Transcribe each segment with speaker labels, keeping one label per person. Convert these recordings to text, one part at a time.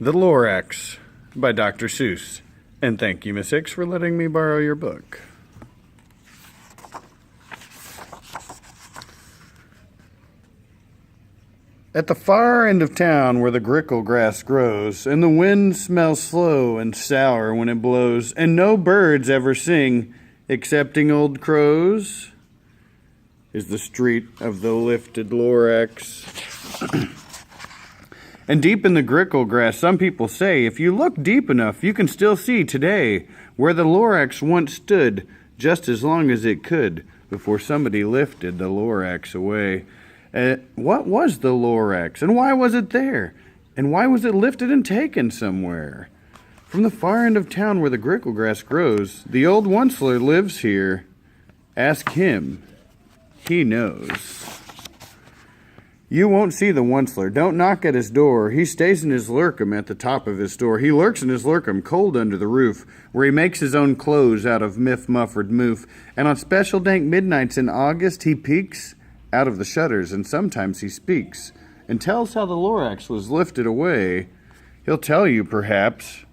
Speaker 1: The Lorax by Dr. Seuss. And thank you, Miss Hicks, for letting me borrow your book. At the far end of town where the grickle grass grows, and the wind smells slow and sour when it blows, and no birds ever sing excepting old crows, is the street of the lifted Lorax. And deep in the grickle grass, some people say, if you look deep enough, you can still see today where the Lorax once stood, just as long as it could, before somebody lifted the Lorax away. What was the Lorax, and why was it there? And why was it lifted and taken somewhere? From the far end of town where the grickle grass grows, the old Onceler lives here. Ask him. He knows. You won't see the Onceler. Don't knock at his door. He stays in his lurkum at the top of his store. He lurks in his lurkum cold under the roof, where he makes his own clothes out of miff-muffered moof. And on special dank midnights in August, he peeks out of the shutters, and sometimes he speaks and tells how the Lorax was lifted away. He'll tell you, perhaps,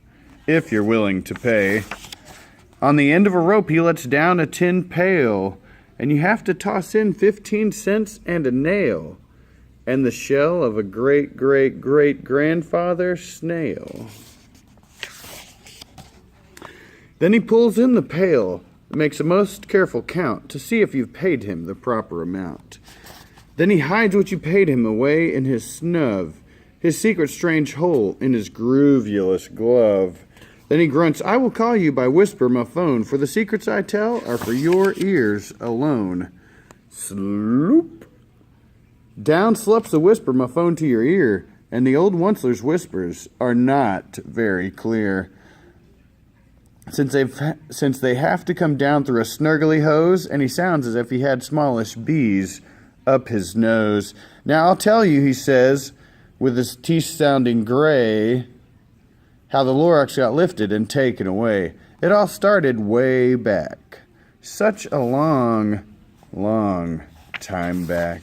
Speaker 1: if you're willing to pay. On the end of a rope, he lets down a tin pail, and you have to toss in 15 cents and a nail, and the shell of a great-great-great-grandfather snail. Then he pulls in the pail, makes a most careful count to see if you've paid him the proper amount. Then he hides what you paid him away in his snub, his secret strange hole in his groovulous glove. Then he grunts, I will call you by whisper my phone, for the secrets I tell are for your ears alone. Sloop. Down slips the whisper my phone to your ear, and the old Onceler's whispers are not very clear. Since they have to come down through a snurgly hose, and he sounds as if he had smallish bees up his nose. Now I'll tell you, he says, with his teeth sounding gray, how the Lorax got lifted and taken away. It all started way back. Such a long, long time back.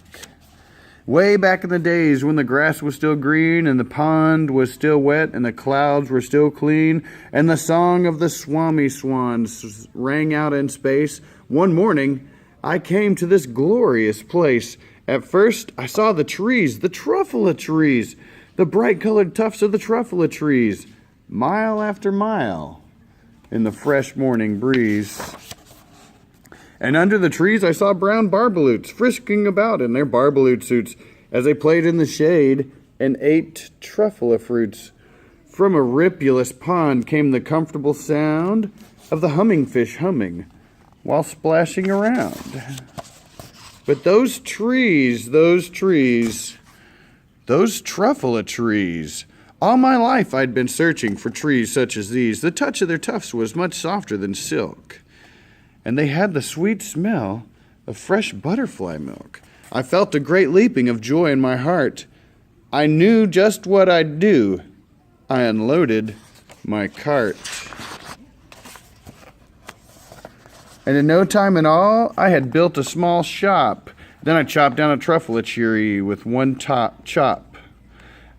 Speaker 1: Way back in the days when the grass was still green and the pond was still wet and the clouds were still clean and the song of the swami swans rang out in space, one morning I came to this glorious place. At first I saw the trees, the truffula trees, the bright-colored tufts of the truffula trees, mile after mile in the fresh morning breeze. And under the trees I saw brown barbaloots frisking about in their barbaloot suits as they played in the shade and ate truffula fruits. From a ripulous pond came the comfortable sound of the humming fish humming while splashing around. But those truffula trees, all my life I'd been searching for trees such as these. The touch of their tufts was much softer than silk, and they had the sweet smell of fresh butterfly milk. I felt a great leaping of joy in my heart. I knew just what I'd do. I unloaded my cart. And in no time at all, I had built a small shop. Then I chopped down a truffula tree with one top chop.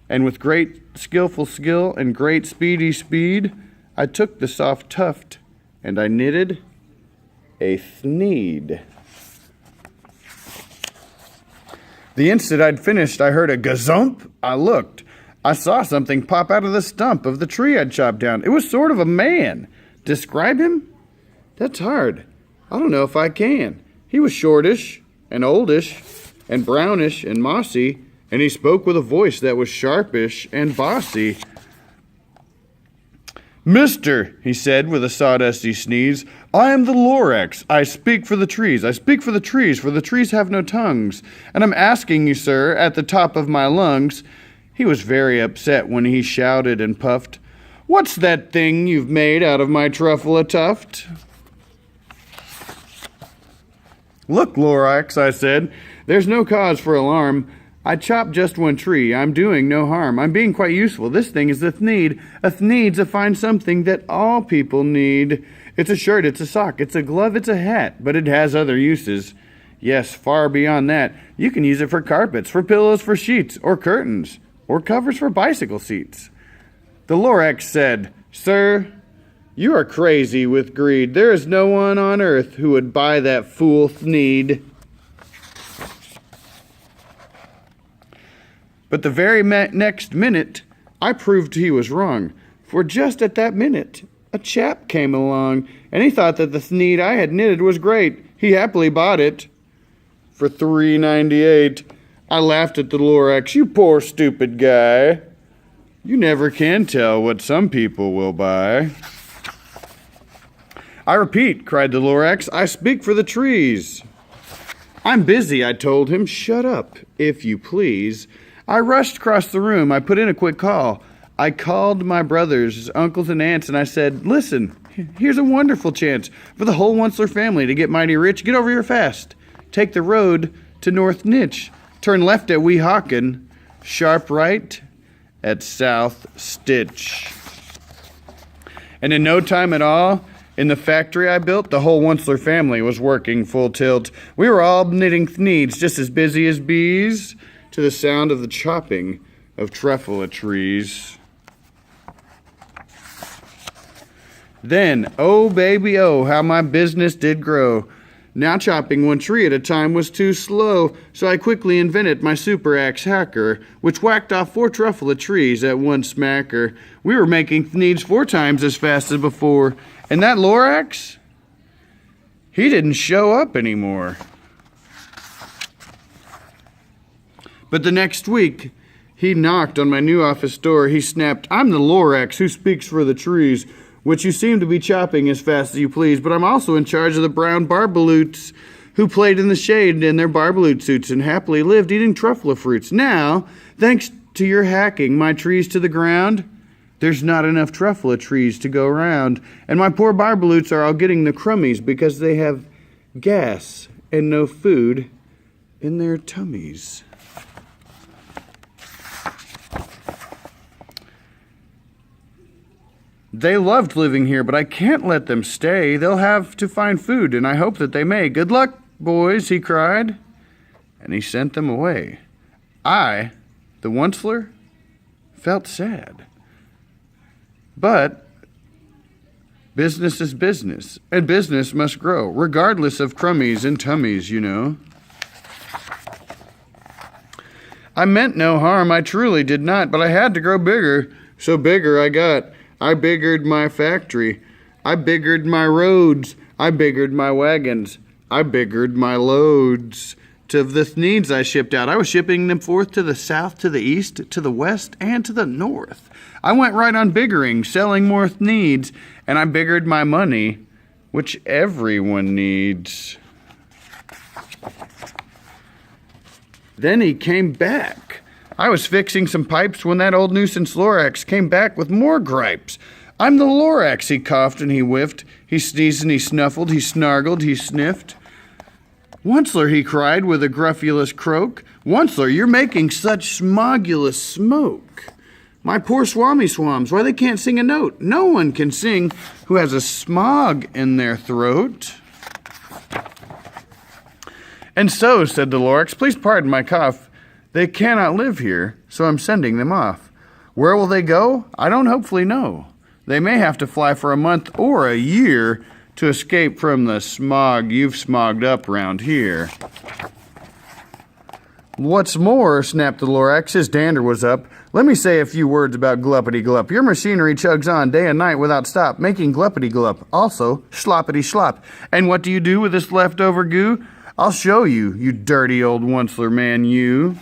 Speaker 1: And with great skillful skill and great speedy speed, I took the soft tuft and I knitted a thneed. The instant I'd finished, I heard a gazump. I looked. I saw something pop out of the stump of the tree I'd chopped down. It was sort of a man. Describe him? That's hard. I don't know if I can. He was shortish and oldish and brownish and mossy, and he spoke with a voice that was sharpish and bossy. Mister, he said with a sawdusty sneeze, I am the Lorax. I speak for the trees. I speak for the trees have no tongues. And I'm asking you, sir, at the top of my lungs. He was very upset when he shouted and puffed, What's that thing you've made out of my truffula tuft? Look, Lorax, I said, there's no cause for alarm. I chopped just one tree. I'm doing no harm. I'm being quite useful. This thing is a thneed. A thneed's a fine something that all people need. It's a shirt, it's a sock, it's a glove, it's a hat, but it has other uses. Yes, far beyond that. You can use it for carpets, for pillows, for sheets, or curtains, or covers for bicycle seats. The Lorax said, "Sir, you are crazy with greed. There is no one on earth who would buy that fool Thneed." But the very next minute, I proved he was wrong. For just at that minute, a chap came along, and he thought that the Thneed I had knitted was great. He happily bought it for $3.98. I laughed at the Lorax. "You poor stupid guy. You never can tell what some people will buy." "I repeat," cried the Lorax, "I speak for the trees." "I'm busy," I told him. "Shut up, if you please." I rushed across the room. I put in a quick call. I called my brothers, uncles, and aunts, and I said, "Listen, here's a wonderful chance for the whole Onceler family to get mighty rich. Get over here fast. Take the road to North Nitch. Turn left at Weehawken. Sharp right at South Stitch." And in no time at all, in the factory I built, the whole Onceler family was working full tilt. We were all knitting Thneeds, just as busy as bees, to the sound of the chopping of truffula trees. Then, oh baby, oh, how my business did grow. Now chopping one tree at a time was too slow, so I quickly invented my super axe hacker, which whacked off 4 truffula trees at one smacker. We were making Thneeds 4 times as fast as before, and that Lorax, he didn't show up anymore. But the next week, he knocked on my new office door. He snapped, "I'm the Lorax who speaks for the trees, which you seem to be chopping as fast as you please, but I'm also in charge of the brown barbaloots who played in the shade in their barbaloot suits and happily lived eating truffula fruits. Now, thanks to your hacking my trees to the ground, there's not enough truffula trees to go around, and my poor barbaloots are all getting the crummies because they have gas and no food in their tummies." "They loved living here, but I can't let them stay. They'll have to find food, and I hope that they may. Good luck, boys," he cried, and he sent them away. I, the Onceler, felt sad. But business is business, and business must grow, regardless of crummies and tummies, you know. I meant no harm, I truly did not, but I had to grow bigger, so bigger I got. I biggered my factory. I biggered my roads. I biggered my wagons. I biggered my loads. To the Thneeds I shipped out, I was shipping them forth to the south, to the east, to the west, and to the north. I went right on biggering, selling more Thneeds, and I biggered my money, which everyone needs. Then he came back. I was fixing some pipes when that old nuisance Lorax came back with more gripes. "I'm the Lorax," he coughed and he whiffed. He sneezed and he snuffled, he snargled, he sniffed. "Onceler," he cried with a gruffulous croak. "Onceler, you're making such smogulous smoke. My poor swami swams, why they can't sing a note. No one can sing who has a smog in their throat." "And so," said the Lorax, "please pardon my cough. They cannot live here, so I'm sending them off. Where will they go? I don't hopefully know. They may have to fly for a month or a year to escape from the smog you've smogged up round here." "What's more," snapped the Lorax, his dander was up, "let me say a few words about Gluppity-Glup. Your machinery chugs on day and night without stop, making Gluppity-Glup. Also, Sloppity-Slop. And what do you do with this leftover goo? I'll show you, you dirty old Onceler man, you.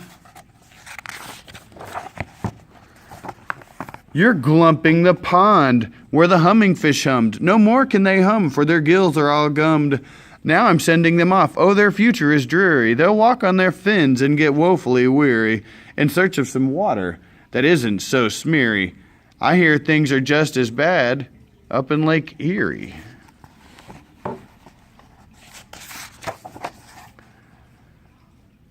Speaker 1: You're glumping the pond where the humming fish hummed. No more can they hum, for their gills are all gummed. Now I'm sending them off. Oh, their future is dreary. They'll walk on their fins and get woefully weary in search of some water that isn't so smeary. I hear things are just as bad up in Lake Erie."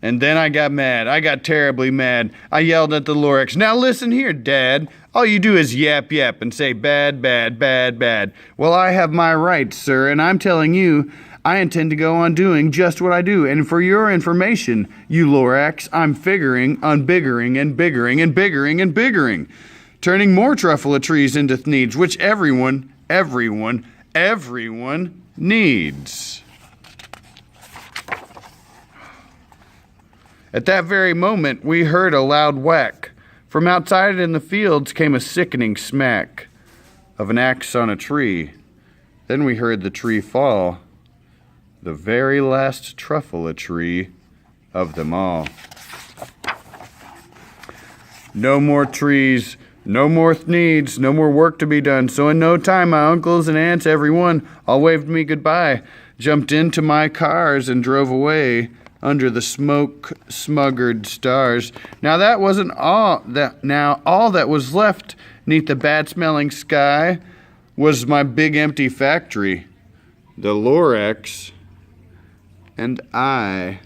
Speaker 1: And then I got mad. I got terribly mad. I yelled at the Lorax, "Now listen here, Dad. All you do is yap yap and say bad, bad, bad, bad. Well, I have my rights, sir, and I'm telling you, I intend to go on doing just what I do. And for your information, you Lorax, I'm figuring on biggering and biggering and biggering and biggering. turning more truffula trees into needs, which everyone needs. At that very moment, we heard a loud whack. From outside in the fields came a sickening smack of an axe on a tree. Then we heard the tree fall, the very last truffula tree of them all. No more trees, no more needs, no more work to be done. So in no time, my uncles and aunts, everyone, all waved me goodbye, jumped into my cars and drove away under the smoke-smuggered stars. Now that wasn't all. All that was left 'neath the bad-smelling sky was my big empty factory, the Lorax, and I.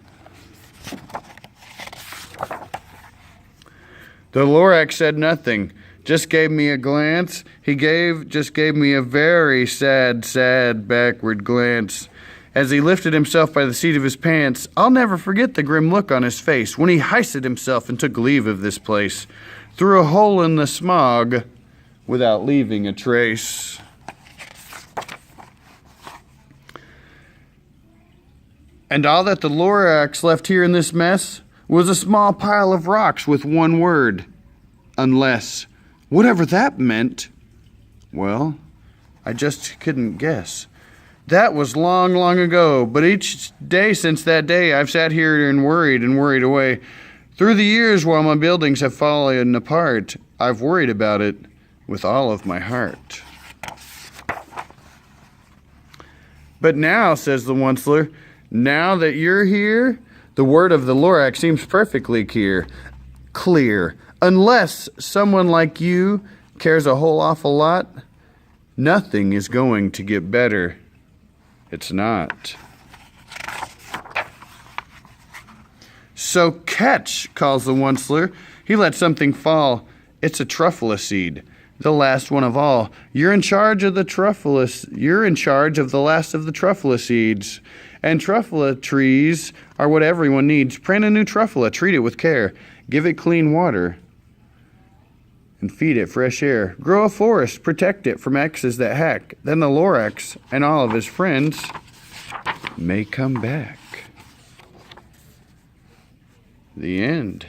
Speaker 1: The Lorax said nothing, just gave me a glance. He just gave me a very sad backward glance. As he lifted himself by the seat of his pants, I'll never forget the grim look on his face when he hoisted himself and took leave of this place, through a hole in the smog, without leaving a trace. And all that the Lorax left here in this mess was a small pile of rocks with one word, unless. Whatever that meant, well, I just couldn't guess. That was long, long ago, but each day since that day, I've sat here and worried away. Through the years, while my buildings have fallen apart, I've worried about it with all of my heart. But now, says the Onceler, now that you're here, the word of the Lorax seems perfectly clear. Unless someone like you cares a whole awful lot, nothing is going to get better. It's not. So catch, calls the Onceler. He let something fall. It's a truffula seed, the last one of all. You're in charge of the last of the truffula seeds. And truffula trees are what everyone needs. Plant a new truffula, treat it with care, give it clean water, and feed it fresh air. Grow a forest, protect it from X's that hack. Then the Lorax and all of his friends may come back. The end.